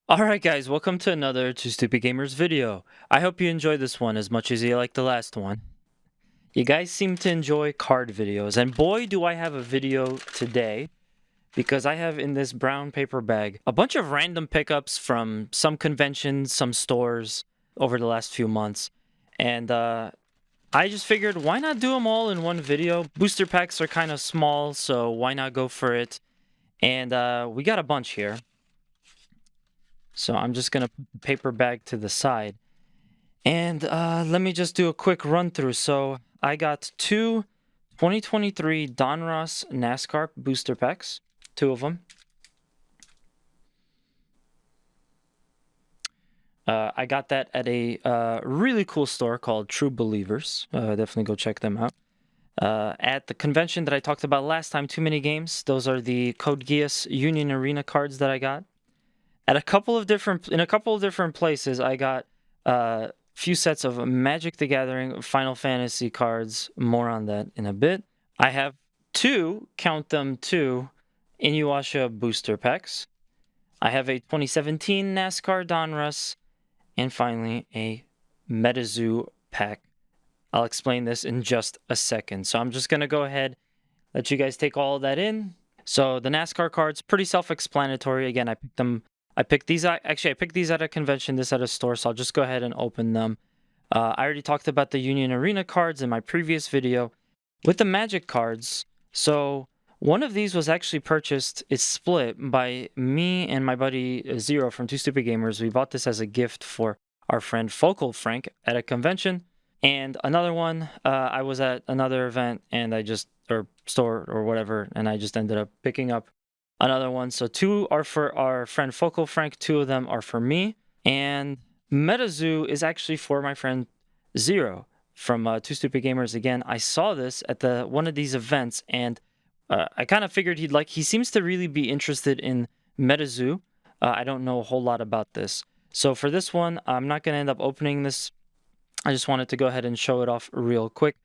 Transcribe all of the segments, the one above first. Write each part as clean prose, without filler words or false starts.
Alright guys, welcome to another Two Stupid Gamers video. I hope you enjoyed this one as much as you liked the last one. You guys seem to enjoy card videos, and boy do I have a video today, because I have in this brown paper bag a bunch of random pickups from some conventions, some stores over the last few months, and I just figured why not do them all in one video? Booster packs are kind of small, so why not go for it? And we got a bunch here. So I'm just going to put the paper bag to the side. And let me just do a quick run through. So I got two 2023 Donruss Nascar booster packs, two of them. I got that at a really cool store called True Believers. Definitely go check them out. At the convention that I talked about last time, Too Many Games, those are the Code Geass Union Arena cards that I got. In a couple of different places, I got a few sets of Magic the Gathering Final Fantasy cards. More on that in a bit. I have two, count them two, InuYasha booster packs. I have a 2017 Nascar Donruss, and finally a MetaZoo pack. I'll explain this in just a second. So I'm just gonna go ahead, let you guys take all of that in. So the NASCAR cards, pretty self-explanatory. Again, I picked these out at a convention, this at a store, so I'll just go ahead and open them. I already talked about the Union Arena cards in my previous video. With the Magic cards, so one of these was actually purchased, it's split by me and my buddy Zero from Two Stupid Gamers. We bought this as a gift for our friend Focal Frank at a convention. And another one, I was at another event and or store or whatever, and I just ended up picking up another one. So two are for our friend Focal Frank, two of them are for me. And MetaZoo is actually for my friend Zero from Two Stupid Gamers. Again, I saw this at one of these events, and I kind of figured he seems to really be interested in MetaZoo. I don't know a whole lot about this. So for this one, I'm not going to end up opening this. I just wanted to go ahead and show it off real quick.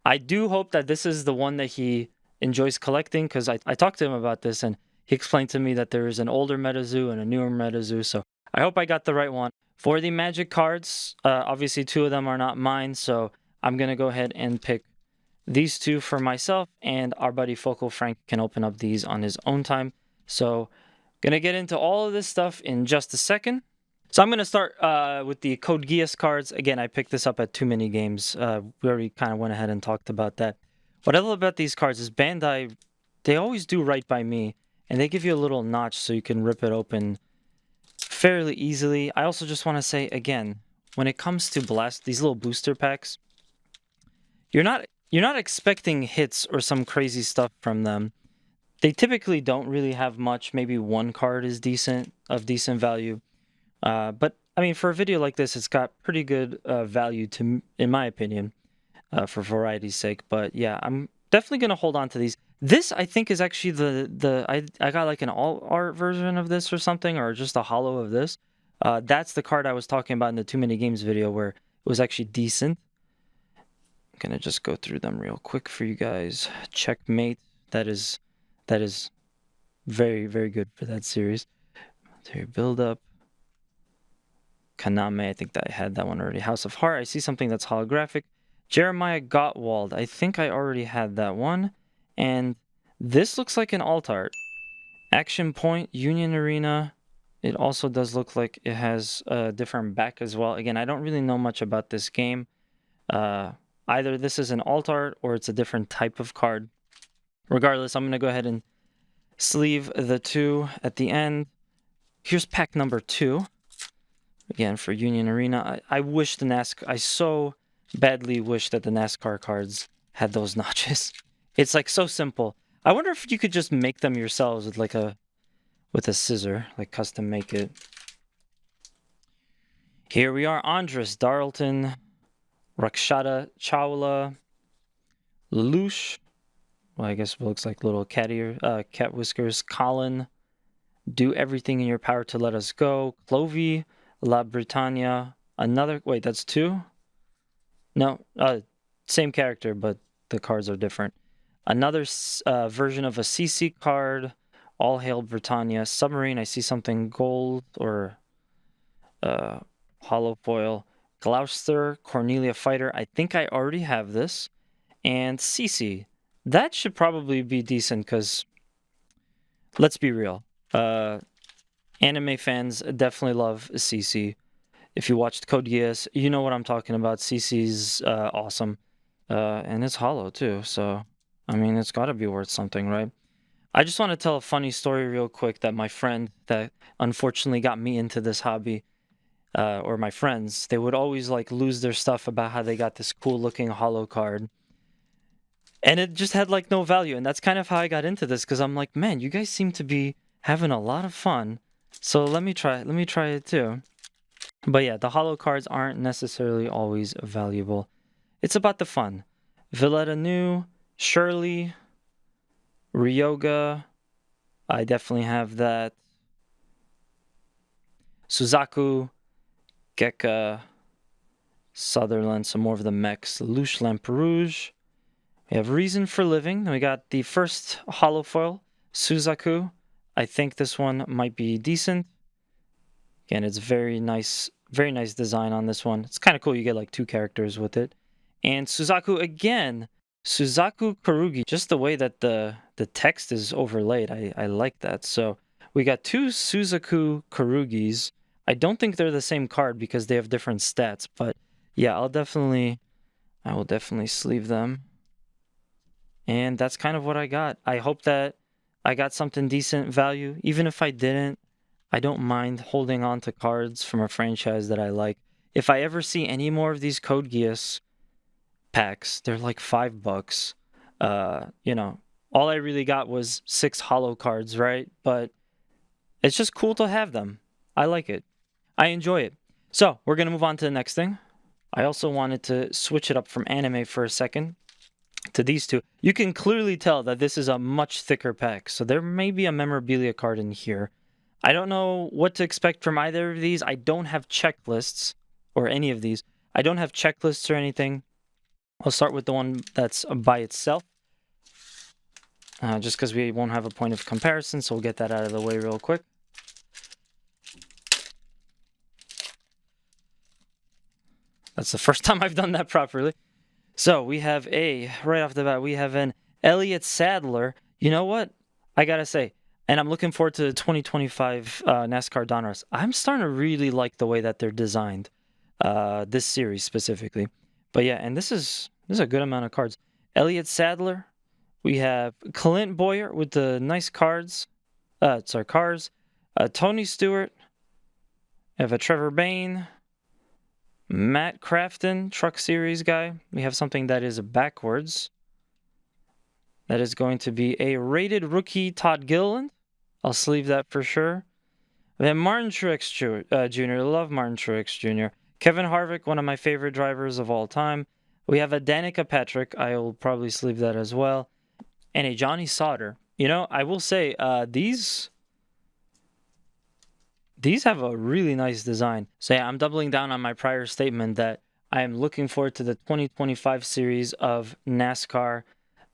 I do hope that this is the one that he enjoys collecting, because I talked to him about this, and he explained to me that there is an older MetaZoo and a newer MetaZoo, so I hope I got the right one. For the Magic cards, obviously two of them are not mine, so I'm going to go ahead and pick these two for myself, and our buddy Focal Frank can open up these on his own time. So, going to get into all of this stuff in just a second. So I'm going to start with the Code Geass cards. Again, I picked this up at Too Many Games. We already kind of went ahead and talked about that. What I love about these cards is Bandai, they always do right by me, and they give you a little notch so you can rip it open fairly easily. I also just want to say, again, when it comes to these little booster packs, you're not expecting hits or some crazy stuff from them. They typically don't really have much. Maybe one card is of decent value. But I mean, for a video like this, it's got pretty good value in my opinion, for variety's sake. But yeah, I'm definitely gonna hold on to these. This, I think, is actually I got like an all art version of this or something, or just a holo of this. That's the card I was talking about in the Too Many Games video, where it was actually decent. I'm gonna just go through them real quick for you guys. Checkmate. That is very, very good for that series. Military buildup. Kaname, I think that I had that one already. House of Heart, I see something that's holographic. Jeremiah Gottwald, I think I already had that one. And this looks like an alt art. Action Point, Union Arena. It also does look like it has a different back as well. Again, I don't really know much about this game. Either this is an alt art or it's a different type of card. Regardless, I'm going to go ahead and sleeve the two at the end. Here's pack number 2. Again, for Union Arena. I wish I so badly wish that the NASCAR cards had those notches. It's like so simple. I wonder if you could just make them yourselves with a scissor, like custom make it. Here we are, Andres Darlton, Rakshata Chawla, Lelouch. Well, I guess it looks like little cat whiskers. Colin, Do Everything in Your Power to Let Us Go. Clovey, La Britannia. Wait, that's 2? No, same character, but the cards are different. Another version of a CC card. All Hail Britannia. Submarine, I see something gold or Hollow foil. Gloucester, Cornelia Fighter. I think I already have this. And CC. That should probably be decent because, let's be real. Anime fans definitely love CC. If you watched Code Geass, you know what I'm talking about. CC's awesome. And it's hollow too, so I mean, it's got to be worth something, right? I just want to tell a funny story real quick that my friend that unfortunately got me into this hobby, or my friends, they would always like lose their stuff about how they got this cool looking hollow card. And it just had like no value. And that's kind of how I got into this because I'm like, man, you guys seem to be having a lot of fun. So let me try it too. But yeah, the hollow cards aren't necessarily always valuable. It's about the fun. Villetta New, Shirley, Ryoga. I definitely have that. Suzaku, Gekka, Sutherland, some more of the mechs. Luche Lamperouge. We have Reason for Living. We got the first hollow foil, Suzaku. I think this one might be decent. Again, it's very nice design on this one. It's kind of cool. You get like 2 characters with it. And Suzaku again, Suzaku Karugi. Just the way that the text is overlaid, I like that. So we got 2 Suzaku Karugis. I don't think they're the same card because they have different stats. But yeah, I will definitely sleeve them. And that's kind of what I got. I hope that I got something decent value. Even if I didn't, I don't mind holding on to cards from a franchise that I like. If I ever see any more of these Code Geass packs, they're like $5. You know, all I really got was 6 hollow cards, right? But it's just cool to have them. I like it. I enjoy it. So we're going to move on to the next thing. I also wanted to switch it up from anime for a second to these 2. You can clearly tell that this is a much thicker pack. So there may be a memorabilia card in here. I don't know what to expect from either of these. I don't have checklists, or any of these. I don't have checklists or anything. I'll start with the one that's by itself. Just because we won't have a point of comparison, so we'll get that out of the way real quick. That's the first time I've done that properly. So we have right off the bat, we have an Elliott Sadler. You know what? I gotta say, and I'm looking forward to the 2025 Nascar Donruss. I'm starting to really like the way that they're designed, this series specifically. But yeah, and this is a good amount of cards. Elliott Sadler. We have Clint Boyer with the nice cards. Cars. Tony Stewart. We have a Trevor Bain. Matt Crafton, Truck Series guy. We have something that is backwards. That is going to be a rated rookie Todd Gilliland. I'll sleeve that for sure. Then Martin Truex Jr. Love Martin Truex Jr. Kevin Harvick, one of my favorite drivers of all time. We have a Danica Patrick. I will probably sleeve that as well. And a Johnny Sauter. You know, I will say these have a really nice design. So yeah, I'm doubling down on my prior statement that I am looking forward to the 2025 series of Nascar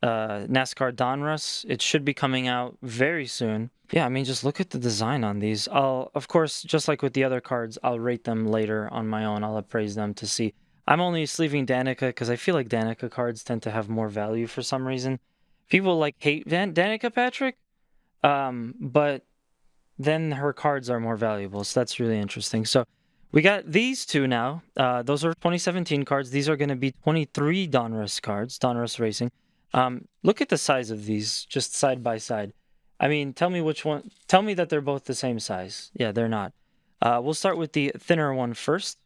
Donruss. It should be coming out very soon. Yeah, I mean, just look at the design on these. Of course, just like with the other cards, I'll rate them later on my own. I'll appraise them to see. I'm only sleeving Danica because I feel like Danica cards tend to have more value for some reason. People like hate Danica Patrick, but then her cards are more valuable. So that's really interesting. So we got these 2 now. Those are 2017 cards. These are going to be 23 Donruss cards, Donruss Racing. Look at the size of these, just side by side. I mean, tell me which one. Tell me that they're both the same size. Yeah, they're not. We'll start with the thinner one first.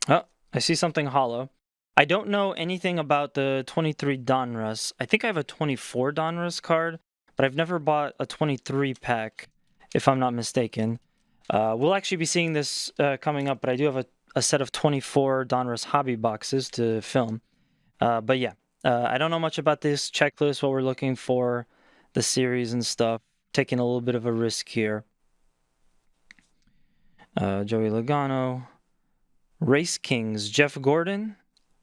Oh, I see something hollow. I don't know anything about the 23 Donruss. I think I have a 24 Donruss card, but I've never bought a 23 pack, if I'm not mistaken. We'll actually be seeing this coming up, but I do have a set of 24 Donruss hobby boxes to film. But yeah, I don't know much about this checklist, what we're looking for, the series and stuff. Taking a little bit of a risk here. Joey Logano. Race Kings, Jeff Gordon.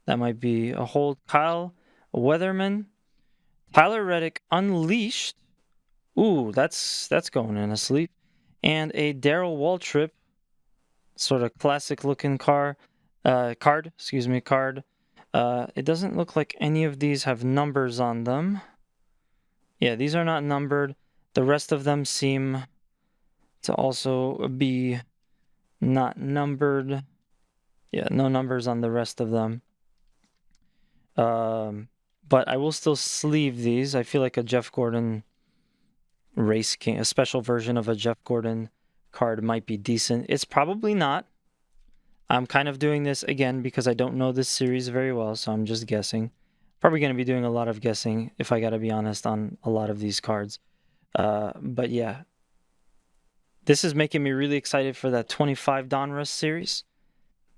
That might be a hold. Kyle Weatherman. Tyler Reddick, Unleashed. Ooh, that's going in a sleep. and a Daryl Waltrip, sort of classic looking card. It doesn't look like any of these have numbers on them. Yeah, these are not numbered. The rest of them seem to also be not numbered. Yeah, no numbers on the rest of them. But I will still sleeve these. I feel like a Jeff Gordon Race King, a special version of a Jeff Gordon card might be decent. It's probably not. I'm kind of doing this again because I don't know this series very well, so I'm just guessing. Probably going to be doing a lot of guessing, if I got to be honest, on a lot of these cards. But yeah, this is making me really excited for that 25 Donruss series.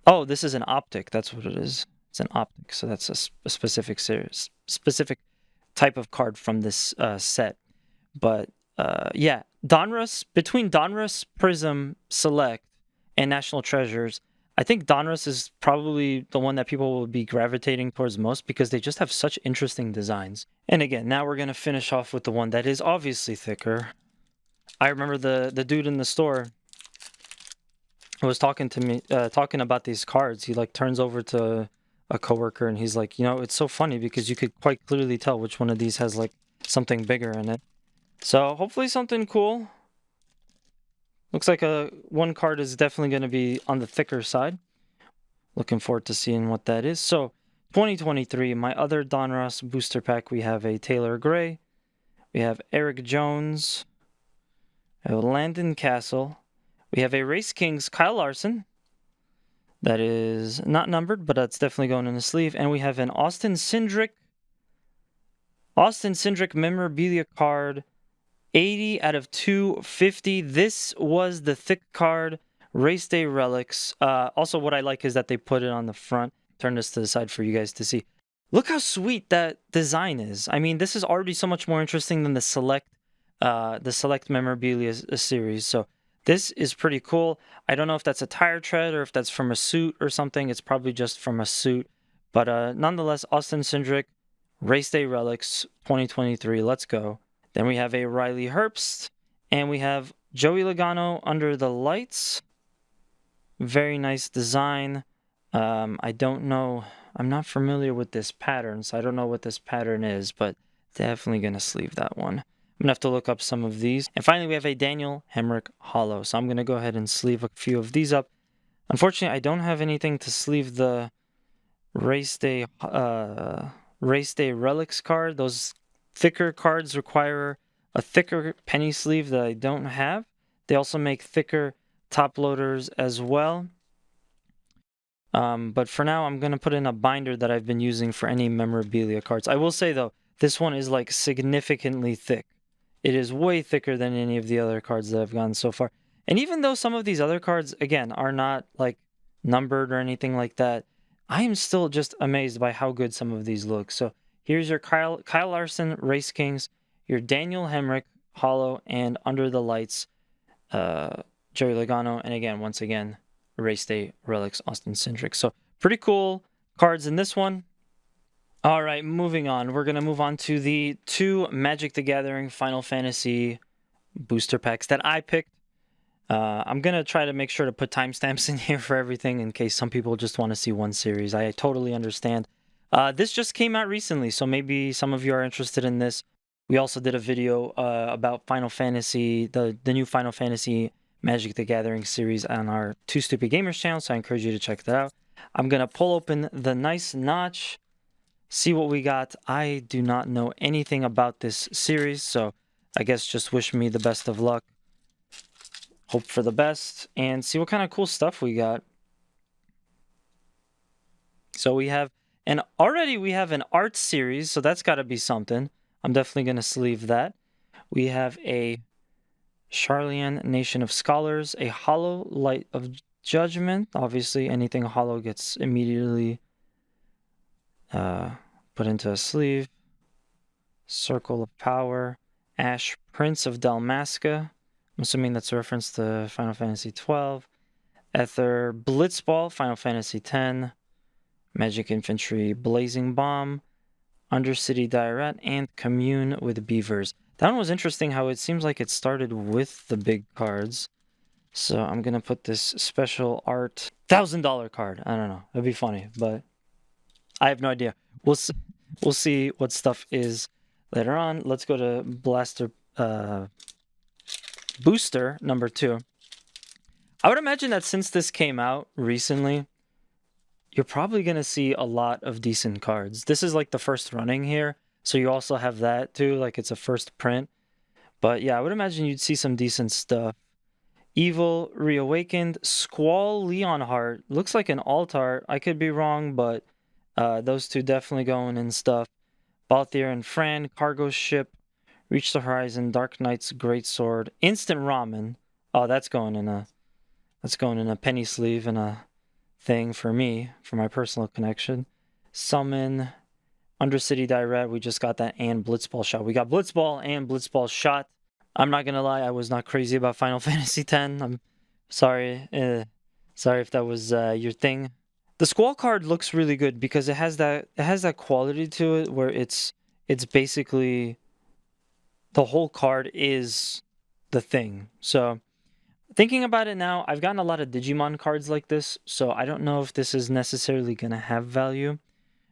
Oh, this is an optic. That's what it is. It's an optic, so that's a specific series, specific type of card from this set. But yeah, Donruss, between Donruss, Prism, Select, and National Treasures, I think Donruss is probably the one that people will be gravitating towards most because they just have such interesting designs. And again, now we're going to finish off with the one that is obviously thicker. I remember the dude in the store was talking to me, talking about these cards. He like turns over to a coworker and he's like, you know, it's so funny because you could quite clearly tell which one of these has like something bigger in it. So hopefully something cool. Looks like one card is definitely going to be on the thicker side. Looking forward to seeing what that is. So 2023, my other Donruss booster pack, we have a Taylor Gray. We have Eric Jones. We have Landon Castle. We have a Race Kings Kyle Larson. That is not numbered, but that's definitely going in the sleeve. And we have an Austin Cindric memorabilia card. 80 out of 250. This was the thick card, Race Day Relics. Also, what I like is that they put it on the front. Turn this to the side for you guys to see. Look how sweet that design is. I mean, this is already so much more interesting than the Select memorabilia series. So this is pretty cool. I don't know if that's a tire tread or if that's from a suit or something. It's probably just from a suit. But nonetheless, Austin Cindric, Race Day Relics 2023. Let's go. Then we have a Riley Herbst, and we have Joey Logano Under the Lights. Very nice design. I don't know. I'm not familiar with this pattern, so I don't know what this pattern is, but definitely going to sleeve that one. I'm going to have to look up some of these. And finally, we have a Daniel Hemrick Hollow. So I'm going to go ahead and sleeve a few of these up. Unfortunately, I don't have anything to sleeve the Race Day Relics card. Those thicker cards require a thicker penny sleeve that I don't have. They also make thicker top loaders as well. But for now, I'm going to put in a binder that I've been using for any memorabilia cards. I will say, though, this one is like significantly thick. It is way thicker than any of the other cards that I've gotten so far. And even though some of these other cards, again, are not like numbered or anything like that, I am still just amazed by how good some of these look. So here's your Kyle Larson Race Kings, your Daniel Hemrick Hollow, and Under the Lights Joey Logano, and again, once again, Race Day Relics Austin Cindric. So pretty cool cards in this one. All right, moving on. We're going to move on to the 2 Magic the Gathering Final Fantasy booster packs that I picked. I'm going to try to make sure to put timestamps in here for everything in case some people just want to see one series. I totally understand. This just came out recently, so maybe some of you are interested in this. We also did a video about Final Fantasy, the new Final Fantasy Magic the Gathering series on our Two Stupid Gamers channel, so I encourage you to check that out. I'm going to pull open the nice notch, see what we got. I do not know anything about this series, so I guess just wish me the best of luck. Hope for the best, and see what kind of cool stuff we got. So we have an art series, so that's got to be something. I'm definitely going to sleeve that. We have a Charlian Nation of Scholars, a Hollow Light of Judgment. Obviously, anything hollow gets immediately put into a sleeve. Circle of Power, Ash Prince of Dalmasca. I'm assuming that's a reference to Final Fantasy XII. Ether Blitzball, Final Fantasy X. Magic Infantry Blazing Bomb, Undercity Diarrhea, and Commune with Beavers. That one was interesting how it seems like it started with the big cards. So I'm gonna put this special art $1,000 card. I don't know. It'd be funny, but I have no idea. We'll see what stuff is later on. Let's go to Blaster Booster number 2. I would imagine that since this came out recently, you're probably gonna see a lot of decent cards. This is like the first running here, so you also have that too. Like it's a first print. But yeah, I would imagine you'd see some decent stuff. Evil Reawakened, Squall Leonheart. Looks like an alt art. I could be wrong, but those two definitely going in stuff. Balthier and Fran, Cargo Ship, Reach the Horizon, Dark Knight's Greatsword, Instant Ramen. Oh, that's going in a penny sleeve and a thing for me, for my personal connection. Summon, Undercity Direct. We just got that and Blitzball Shot. We got Blitzball and Blitzball Shot. I'm not gonna lie, I was not crazy about Final Fantasy X. I'm sorry. Sorry if that was your thing. The Squall card looks really good because it has that quality to it where it's basically the whole card is the thing. So thinking about it now, I've gotten a lot of Digimon cards like this, so I don't know if this is necessarily gonna have value.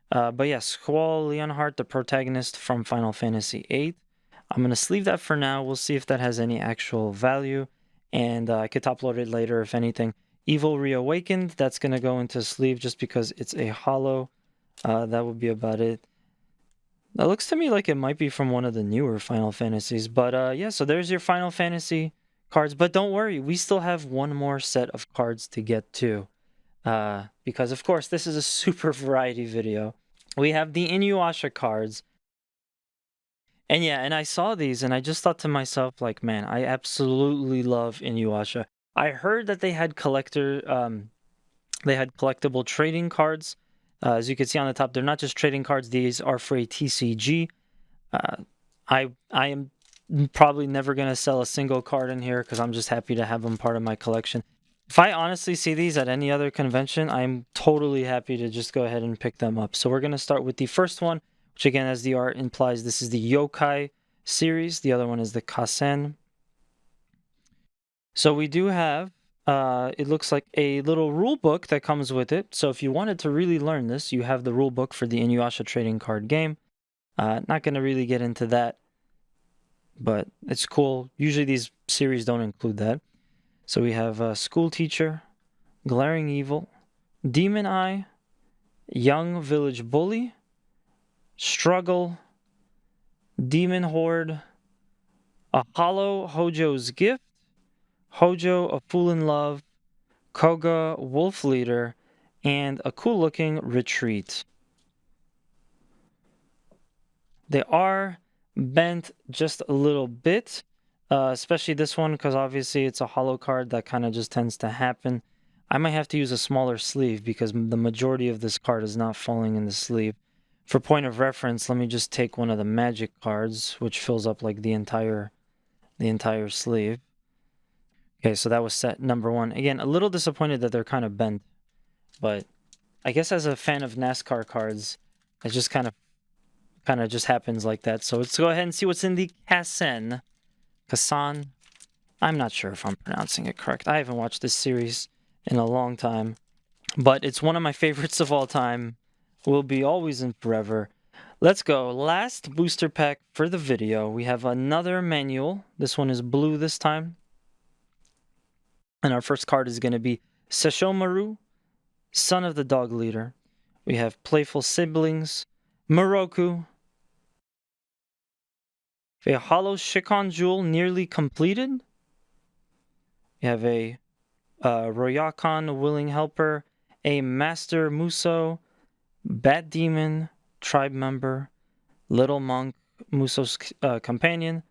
But yeah, Squall Leonhardt, the protagonist from Final Fantasy VIII. I'm going to sleeve that for now. We'll see if that has any actual value. And I could top load it later if anything. Evil Reawakened, that's going to go into sleeve just because it's a holo. That would be about it. That looks to me like it might be from one of the newer Final Fantasies. But yeah, so there's your Final Fantasy cards. But don't worry, we still have one more set of cards to get to. Because, of course, this is a super variety video. We have the InuYasha cards. And yeah, and I saw these and I just thought to myself, like, man, I absolutely love InuYasha. I heard that they had collectible trading cards. As you can see on the top, they're not just trading cards. These are for a TCG. I am probably never going to sell a single card in here because I'm just happy to have them part of my collection. If I honestly see these at any other convention, I'm totally happy to just go ahead and pick them up. So we're going to start with the first one, which again, as the art implies, this is the Yokai series. The other one is the Kasen. So we do have, it looks like a little rule book that comes with it. So if you wanted to really learn this, you have the rule book for the InuYasha trading card game. Not going to really get into that, but it's cool. Usually these series don't include that. So we have School Teacher, Glaring Evil, Demon Eye, Young Village Bully, Struggle, Demon Horde, a Hollow Hojo's Gift, Hojo A Fool in Love, Koga Wolf Leader, and a cool looking Retreat. They are bent just a little bit. Especially this one, because obviously it's a holo card that kind of just tends to happen. I might have to use a smaller sleeve because the majority of this card is not falling in the sleeve. For point of reference, let me just take one of the magic cards, which fills up like the entire sleeve. Okay, so that was set number 1. Again, a little disappointed that they're kind of bent, but I guess as a fan of NASCAR cards, it just kind of just happens like that. So let's go ahead and see what's in the Kasen. Kasan. I'm not sure if I'm pronouncing it correct. I haven't watched this series in a long time, but it's one of my favorites of all time. Will be always and forever. Let's go. Last booster pack for the video. We have another manual. This one is blue this time. And our first card is going to be Sesshomaru, Son of the Dog Leader. We have Playful Siblings, Moroku, a Hollow Shikon Jewel nearly completed. We have a Royakan Willing Helper, a Master Muso, Bat Demon, Tribe Member, Little Monk, Muso's Companion,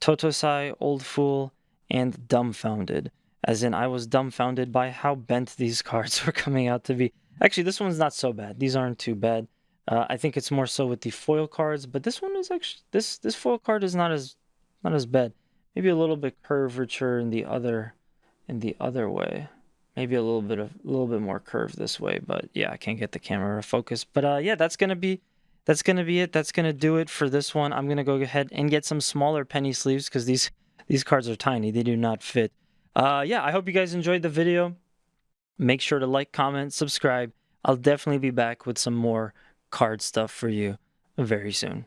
Totosai, Old Fool, and Dumbfounded. As in, I was dumbfounded by how bent these cards were coming out to be. Actually, this one's not so bad. These aren't too bad. I think it's more so with the foil cards, but this one is actually this foil card is not as bad. Maybe a little bit curvature in the other way. Maybe a little bit more curved this way, but yeah, I can't get the camera to focus. But yeah, that's gonna be it. That's gonna do it for this one. I'm gonna go ahead and get some smaller penny sleeves because these cards are tiny. They do not fit. Yeah, I hope you guys enjoyed the video. Make sure to like, comment, subscribe. I'll definitely be back with some more card stuff for you very soon.